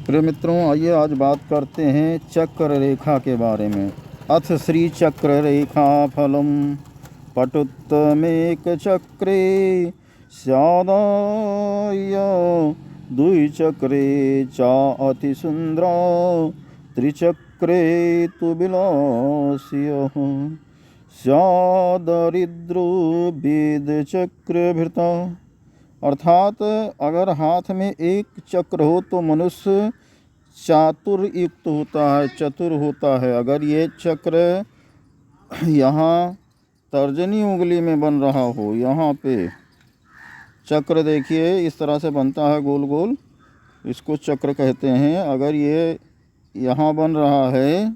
प्रिय मित्रों, आइए आज बात करते हैं चक्र रेखा के बारे में। अथ श्री चक्र रेखा फलम पटुत्तमेक चक्रे स्यादाय द्विचक्रे चा अति सुंदरा त्रिचक्रे तु विलास्यः स्यादरिद्रो वेद चक्रभृता। अर्थात अगर हाथ में एक चक्र हो तो मनुष्य चातुर्युक्त होता है, चतुर होता है। अगर ये चक्र यहाँ तर्जनी उंगली में बन रहा हो, यहाँ पे चक्र देखिए इस तरह से बनता है गोल गोल, इसको चक्र कहते हैं। अगर ये यहाँ बन रहा है,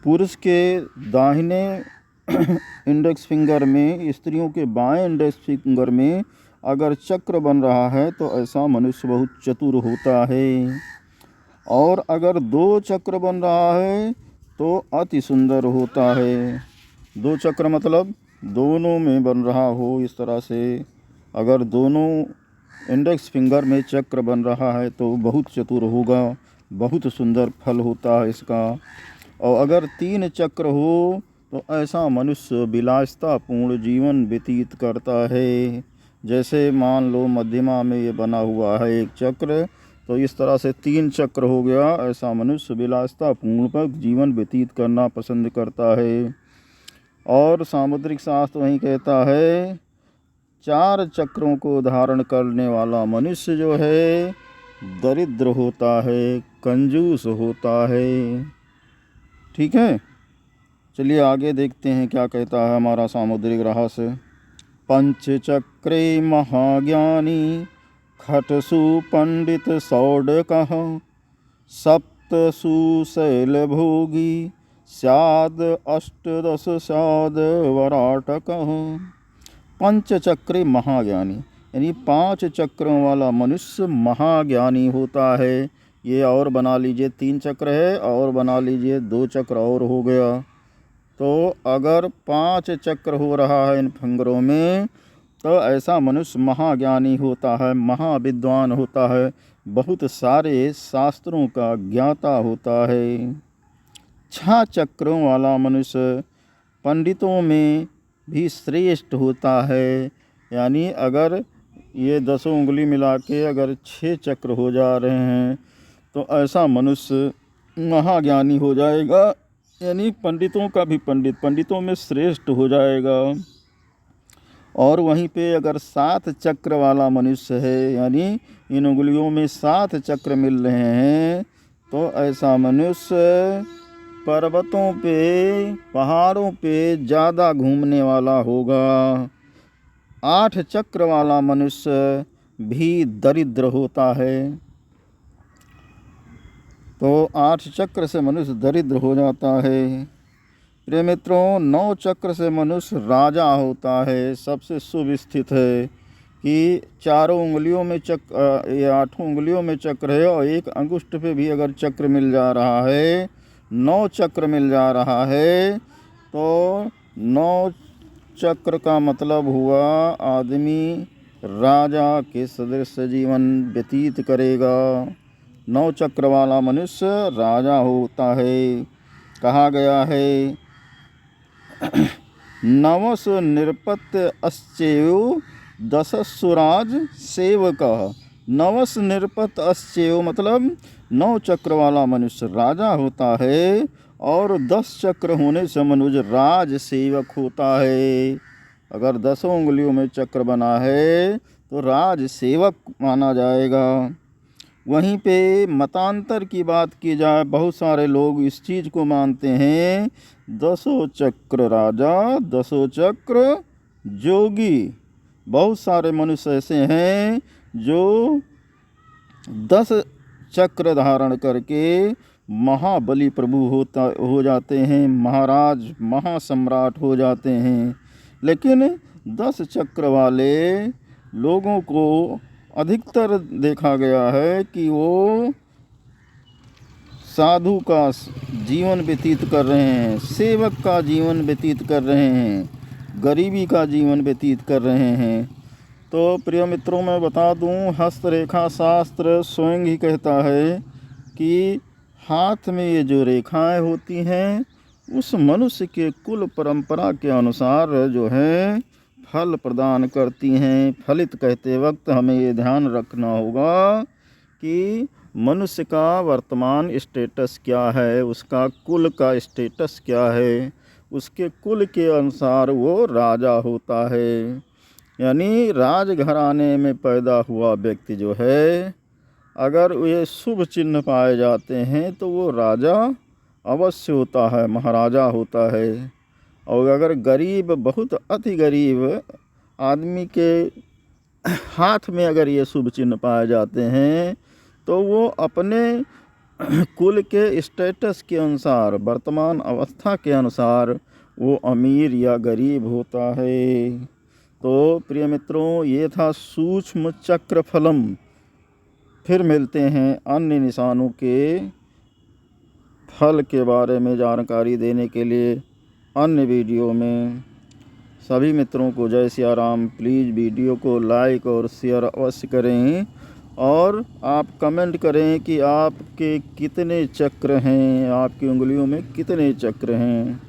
पुरुष के दाहिने इंडेक्स फिंगर में, स्त्रियों के बाएं इंडेक्स फिंगर में अगर चक्र बन रहा है तो ऐसा मनुष्य बहुत चतुर होता है। और अगर दो चक्र बन रहा है तो अति सुंदर होता है। दो चक्र मतलब दोनों में बन रहा हो इस तरह से। अगर दोनों इंडेक्स फिंगर में चक्र बन रहा है तो बहुत चतुर होगा, बहुत सुंदर फल होता है इसका। और अगर तीन चक्र हो तो ऐसा मनुष्य विलासितापूर्ण जीवन व्यतीत करता है। जैसे मान लो मध्यमा में ये बना हुआ है एक चक्र, तो इस तरह से तीन चक्र हो गया। ऐसा मनुष्य विलासितापूर्ण जीवन व्यतीत करना पसंद करता है। और सामुद्रिक शास्त्र वहीं कहता है, चार चक्रों को धारण करने वाला मनुष्य जो है दरिद्र होता है, कंजूस होता है। ठीक है, चलिए आगे देखते हैं क्या कहता है हमारा सामुद्रिक रहस्य। पंचचक्रे महाज्ञानी खटसु पंडित सौडकः सप्तसु शैलभोगी स्याद अष्टदश स्याद वराटकः। पंचचक्रे महाज्ञानी यानी पांच चक्रों वाला मनुष्य महाज्ञानी होता है। ये और बना लीजिए, तीन चक्र है और बना लीजिए दो चक्र और हो गया। तो अगर पांच चक्र हो रहा है इन फिंगरों में तो ऐसा मनुष्य महाज्ञानी होता है, महाविद्वान होता है, बहुत सारे शास्त्रों का ज्ञाता होता है। छह चक्रों वाला मनुष्य पंडितों में भी श्रेष्ठ होता है। यानी अगर ये दसों उंगली मिला के अगर 6 चक्र हो जा रहे हैं तो ऐसा मनुष्य महाज्ञानी हो जाएगा, यानी पंडितों का भी पंडित, पंडितों में श्रेष्ठ हो जाएगा। और वहीं पे अगर 7 चक्र वाला मनुष्य है, यानी इन उंगलियों में 7 चक्र मिल रहे हैं, तो ऐसा मनुष्य पर्वतों पे, पहाड़ों पे ज़्यादा घूमने वाला होगा। 8 चक्र वाला मनुष्य भी दरिद्र होता है। तो 8 चक्र से मनुष्य दरिद्र हो जाता है। प्रिय मित्रों, 9 चक्र से मनुष्य राजा होता है, सबसे शुभ स्थित है कि चारों उंगलियों में चक्र, ये 8 उंगलियों में चक्र है और एक अंगुष्ठ पे भी अगर चक्र मिल जा रहा है, 9 चक्र मिल जा रहा है, तो 9 चक्र का मतलब हुआ आदमी राजा के सदृश जीवन व्यतीत करेगा। 9 चक्र वाला मनुष्य राजा होता है। कहा गया है नवस निरपत्य अस्चेयो दशसुराज सेवकः। नवस निरपत अस्चेयो मतलब 9 चक्र वाला मनुष्य राजा होता है और 10 चक्र होने से मनुष्य राज सेवक होता है। अगर 10 उंगलियों में चक्र बना है तो राज सेवक माना जाएगा। वहीं पे मतांतर की बात की जाए, बहुत सारे लोग इस चीज़ को मानते हैं 10 चक्र राजा, 10 चक्र जोगी। बहुत सारे मनुष्य ऐसे हैं जो 10 चक्र धारण करके महाबली प्रभु हो जाते हैं, महाराज महासम्राट हो जाते हैं। लेकिन 10 चक्र वाले लोगों को अधिकतर देखा गया है कि वो साधु का जीवन व्यतीत कर रहे हैं, सेवक का जीवन व्यतीत कर रहे हैं, गरीबी का जीवन व्यतीत कर रहे हैं। तो प्रिय मित्रों, मैं बता दूं, हस्तरेखा शास्त्र स्वयं ही कहता है कि हाथ में ये जो रेखाएं होती हैं उस मनुष्य के कुल परंपरा के अनुसार जो है फल प्रदान करती हैं। फलित कहते वक्त हमें ये ध्यान रखना होगा कि मनुष्य का वर्तमान स्टेटस क्या है, उसका कुल का स्टेटस क्या है, उसके कुल के अनुसार वो राजा होता है। यानी राजघराने में पैदा हुआ व्यक्ति जो है, अगर ये शुभ चिन्ह पाए जाते हैं तो वो राजा अवश्य होता है, महाराजा होता है। और अगर गरीब, बहुत अति गरीब आदमी के हाथ में अगर ये शुभ चिन्ह पाए जाते हैं तो वो अपने कुल के स्टेटस के अनुसार, वर्तमान अवस्था के अनुसार वो अमीर या गरीब होता है। तो प्रिय मित्रों, ये था सूक्ष्म चक्र फलम। फिर मिलते हैं अन्य निशानों के फल के बारे में जानकारी देने के लिए अन्य वीडियो में। सभी मित्रों को जय सिया राम। प्लीज़ वीडियो को लाइक और शेयर अवश्य करें और आप कमेंट करें कि आपके कितने चक्र हैं, आपकी उंगलियों में कितने चक्र हैं।